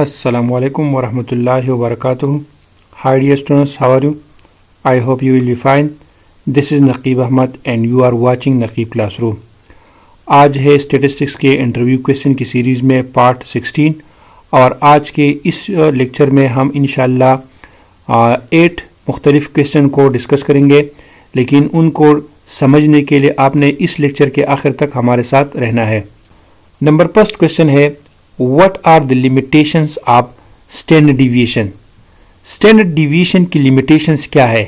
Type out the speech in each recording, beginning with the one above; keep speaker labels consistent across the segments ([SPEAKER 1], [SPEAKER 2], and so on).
[SPEAKER 1] Assalamu alaikum wa rahmatullahi wa barakatuh. Hi dear students, how are you? I hope you will be fine. This is Naqib Ahmad and you are watching Naqib Classroom. आज है statistics के interview question की series में part 16 और आज के इस lecture में हम इंशाल्लाह 8 मुख्तलिफ क्वेश्चन को डिस्कस करेंगे, लेकिन उनको समझने के लिए आपने इस लेक्चर के आखिर तक हमारे साथ रहना है। नंबर फर्स्ट क्वेश्चन है, what are the limitations of standard deviation. Standard deviation की लिमिटेशंस क्या है?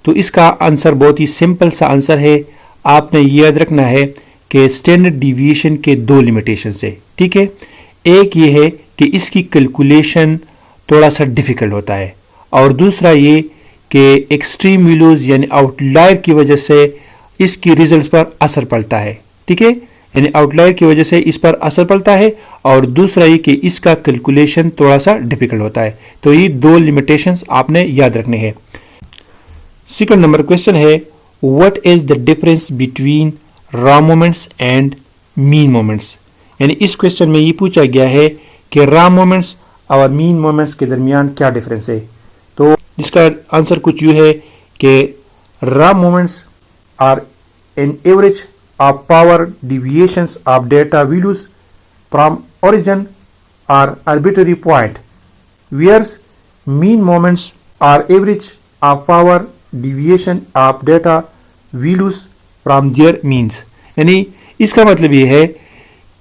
[SPEAKER 1] तो इसका आंसर बहुत ही सिंपल सा आंसर है। आपने याद रखना है कि स्टैंडर्ड डिविएशन के दो लिमिटेशंस है, ठीक है। एक ये है कि इसकी कैलकुलेशन थोड़ा सा डिफिकल्ट होता है और दूसरा ये कि एक्सट्रीम वैल्यूज यानी आउटलायर की वजह से इसकी रिजल्ट्स पर असर पड़ता है, ठीक है। यानी आउटलायर की वजह से इस पर असर पड़ता है और दूसरा ये कि इसका कैलकुलेशन थोड़ा सा डिफिकल्ट होता है। तो ये दो लिमिटेशंस आपने याद रखने हैं। सेकंड नंबर क्वेश्चन है, what is the difference between raw moments and mean moments. यानी इस क्वेश्चन में ये पूछा गया है कि रॉ मोमेंट्स और मीन मोमेंट्स के दरमियान क्या डिफरेंस है। तो इसका आंसर कुछ यूँ है कि raw moments are an average of power deviations of data values from origin or arbitrary point, whereas mean moments are average of power deviation of data values from their means। यानी इसका मतलब ये है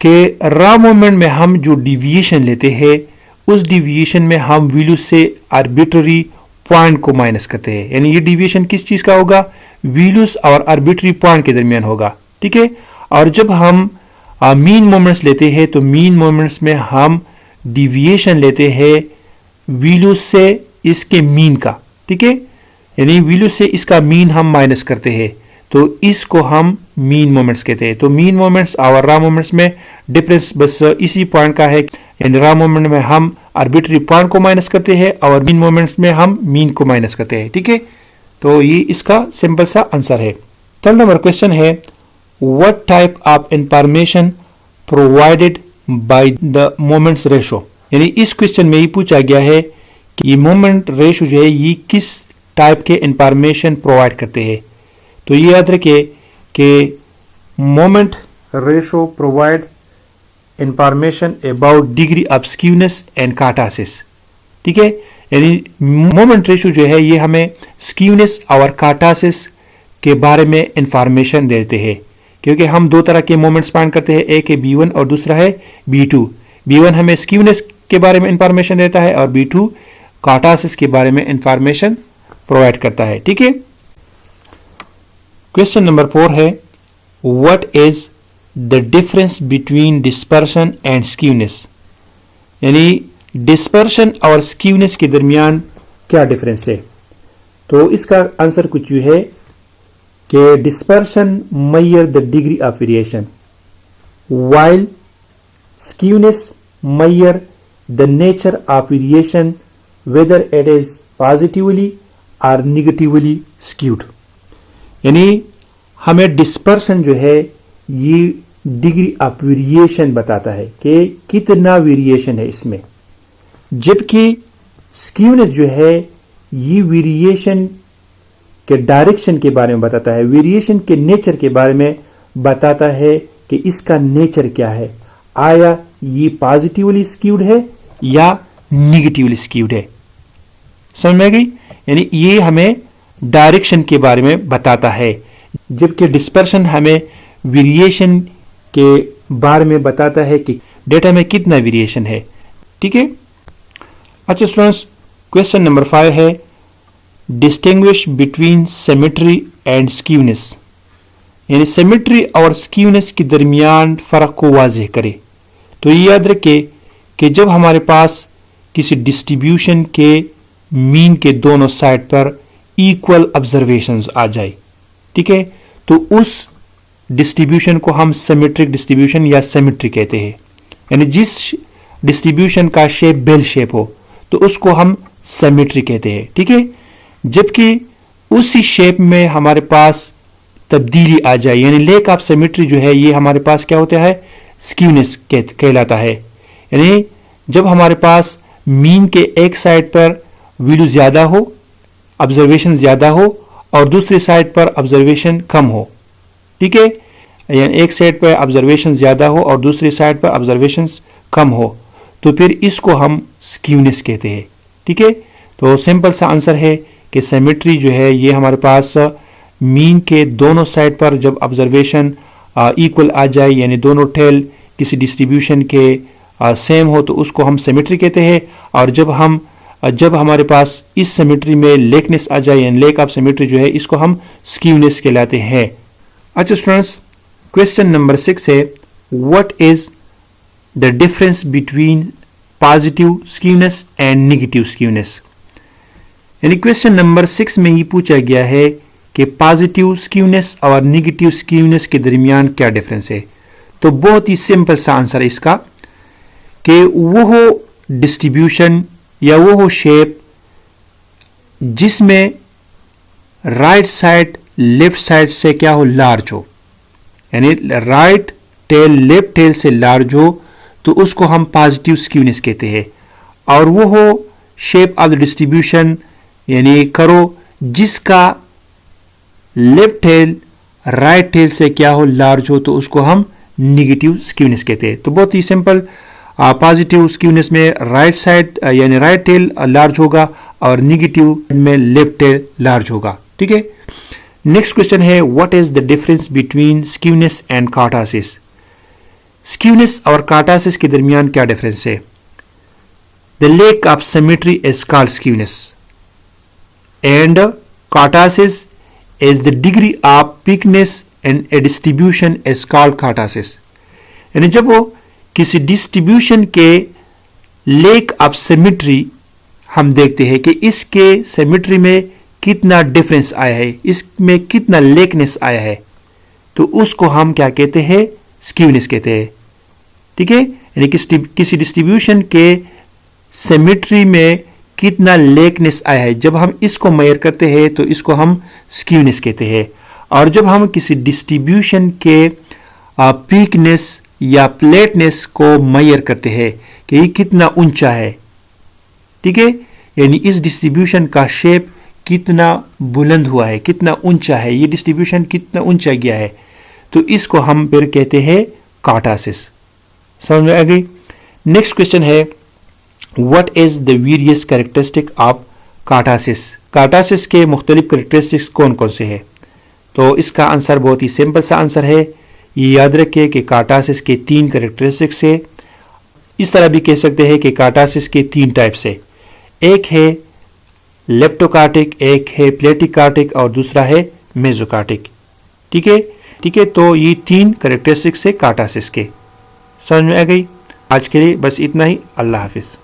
[SPEAKER 1] कि रॉ मोमेंट में हम जो deviation लेते हैं उस डिविएशन में हम वैल्यू से आर्बिट्ररी पॉइंट को माइनस करते हैं। यानी ये डिविएशन किस चीज का होगा? वैल्यूज और आर्बिट्ररी पॉइंट के दरमियान होगा, ठीक है। और जब हम मीन मोमेंट्स लेते हैं तो मीन मोमेंट्स में हम डिविएशन लेते हैं वैल्यू से इसके मीन का, ठीक है। यानी वैल्यू से इसका मीन हम माइनस करते हैं, तो इसको हम मीन मोमेंट्स कहते हैं। तो मीन मोमेंट्स और रॉ मोमेंट्स में डिफरेंस बस इसी पॉइंट का है। यानी रॉ मोमेंट में हम आर्बिट्ररी पॉइंट को माइनस करते हैं और मीन मोमेंट्स में हम मीन को माइनस करते हैं, ठीक है। तो ये इसका सिंपल सा आंसर है। थर्ड नंबर क्वेश्चन है, what type of information provided by the moments ratio। यानी इस क्वेश्चन में ये पूछा गया है कि ये मोमेंट रेशो जो है ये किस टाइप के इंफॉर्मेशन प्रोवाइड करते हैं। तो ये याद रखिए कि moment ratio provide information about degree of skewness and kurtosis, ठीक है। यानी मोमेंट रेशो जो है ये हमें स्क्यूनेस और कार्टासिस के बारे में इंफॉर्मेशन देते हैं, क्योंकि हम दो तरह के मोमेंट्स फाइंड करते हैं, एक है B1 और दूसरा है B2। B1 हमें स्क्यूनेस के बारे में इंफॉर्मेशन देता है और B2 कार्टासिस के बारे में इंफॉर्मेशन प्रोवाइड करता है, ठीक है। क्वेश्चन नंबर 4 है, what is the difference between dispersion and skewness. यानी डिस्पर्शन और स्क्यूनेस के दरमियान क्या डिफरेंस है। तो इसका आंसर कुछ यूं है कि dispersion measure the degree of variation while skewness measure the nature of variation whether it is positively or negatively skewed। यानी हमें डिस्पर्शन जो है ये डिग्री ऑफ वेरिएशन बताता है कि कितना वेरिएशन है इसमें, जबकि स्क्यूनेस जो है ये वेरिएशन के डायरेक्शन के बारे में बताता है, वेरिएशन के नेचर के बारे में बताता है कि इसका नेचर क्या है, आया ये पॉजिटिवली स्क्यूड है या निगेटिवली स्क्यूड है। समझ में आ गई? यानी ये हमें डायरेक्शन के बारे में बताता है, जबकि डिस्पर्शन हमें वेरिएशन के बारे में बताता है कि डेटा में कितना वेरिएशन है, ठीक है। अच्छा स्टूडेंट्स, क्वेश्चन नंबर 5 है, distinguish between symmetry and skewness. यानी सिमेट्री और स्क्यूनेस के दरमियान फर्क को वाज़ेह करे। तो ये याद रखे कि जब हमारे पास किसी डिस्ट्रीब्यूशन के मीन के दोनों साइड पर इक्वल ऑब्जर्वेशंस आ जाए, ठीक है, तो उस डिस्ट्रीब्यूशन को हम सिमेट्रिक डिस्ट्रीब्यूशन या सिमेट्री कहते हैं। यानी जिस डिस्ट्रीब्यूशन का शेप बेल शेप हो तो उसको हम सिमेट्री कहते हैं, ठीक है। जबकि उसी शेप में हमारे पास तब्दीली आ जाए, यानी लेक ऑफ सिमेट्री जो है ये हमारे पास क्या होता है? स्क्यूनेस कहलाता है। यानी जब हमारे पास मीन के एक साइड पर वैल्यू ज़्यादा हो, ऑब्जर्वेशन ज़्यादा हो और दूसरी साइड पर ऑब्जर्वेशन कम हो। ठीक है, यानी एक साइड पर ऑब्जर्वेशन ज़्यादा हो और दूसरी साइड पर ऑब्जर्वेशन कम हो, तो फिर इसको हम स्क्यूनेस कहते हैं। ठीक है, तो सिंपल सा आंसर है कि सिमेट्री जो है ये हमारे पास मीन के दोनों साइड पर जब ऑब्जर्वेशन इक्वल आ जाए, यानी दोनों टेल किसी डिस्ट्रीब्यूशन के सेम हो, तो उसको हम सिमेट्री कहते हैं। और जब हमारे पास इस सिमेट्री में लेकनेस आ जाए, यानी लेक ऑफ सिमेट्री जो है, इसको हम स्क्यूनेस कहलाते हैं। अच्छा स्टूडेंट्स, क्वेश्चन नंबर 6 है, what is the difference between positive skewness and negative skewness. यानी क्वेश्चन नंबर 6 में ही पूछा गया है कि पॉजिटिव स्क्यूनेस और नेगेटिव स्क्यूनेस के दरमियान क्या डिफरेंस है। तो बहुत ही सिंपल सा आंसर है इसका कि वो डिस्ट्रीब्यूशन या वो शेप जिसमें राइट साइड लेफ्ट साइड से क्या हो, लार्ज हो, यानी राइट टेल लेफ्ट टेल से लार्ज हो, तो उसको हम पॉजिटिव स्क्यूनेस कहते हैं। और वो हो शेप ऑफ द डिस्ट्रीब्यूशन, यानी करो जिसका लेफ्ट टेल राइट टेल से क्या हो, लार्ज हो, तो उसको हम नेगेटिव स्क्यूनेस कहते हैं। तो बहुत ही सिंपल, पॉजिटिव स्क्यूनेस में राइट साइड यानी राइट टेल लार्ज होगा और नेगेटिव में लेफ्ट टेल लार्ज होगा। ठीक है, नेक्स्ट क्वेश्चन है, what is the difference between skewness and kurtosis. Skewness और कार्टासिस के दरमियान क्या डिफरेंस है। The lack of symmetry is called skewness and kurtosis is the degree of weakness in a distribution is called कार्टासिस। यानी जब वो किसी डिस्ट्रीब्यूशन के लेक ऑफ सिमेट्री हम देखते हैं कि इसके सिमेट्री में कितना डिफरेंस आया है, इसमें कितना लेकनेस आया है, तो उसको हम क्या कहते हैं, स्क्यूनेस कहते हैं। ठीक है, यानी किसी डिस्ट्रीब्यूशन के सिमेट्री में कितना लेकनेस आया है, जब हम इसको मेजर करते हैं तो इसको हम स्क्यूनेस कहते हैं। और जब हम किसी डिस्ट्रीब्यूशन के पीकनेस या फ्लैटनेस को मेजर करते हैं कि ये कितना ऊंचा है, ठीक है, यानी इस डिस्ट्रीब्यूशन का शेप कितना बुलंद हुआ है, कितना ऊंचा है, ये डिस्ट्रीब्यूशन कितना ऊंचा गया है, तो इसको हम फिर कहते हैं कार्टासिस। समझ में आ गई। नेक्स्ट क्वेश्चन है, What is the various characteristic of कार्टासिस। कार्टासिस के मुख्तलिफ करेक्टरिस्टिक्स कौन कौन से हैं। तो इसका आंसर बहुत ही सिंपल सा आंसर है, ये याद रखिए कि कार्टासिस के 3 करेक्टरिस्टिक्स है। इस तरह भी कह सकते हैं कि कार्टासिस के 3 टाइप्स है, एक है लेप्टोकार्टिक, एक है प्लेटिकार्टिक और दूसरा है मेसोकार्टिक। ठीक है, तो ये 3 करेक्टरिस्टिक्स है कार्टासिस के। समझ में आ गई। आज के लिए बस इतना ही। अल्लाह हाफिज।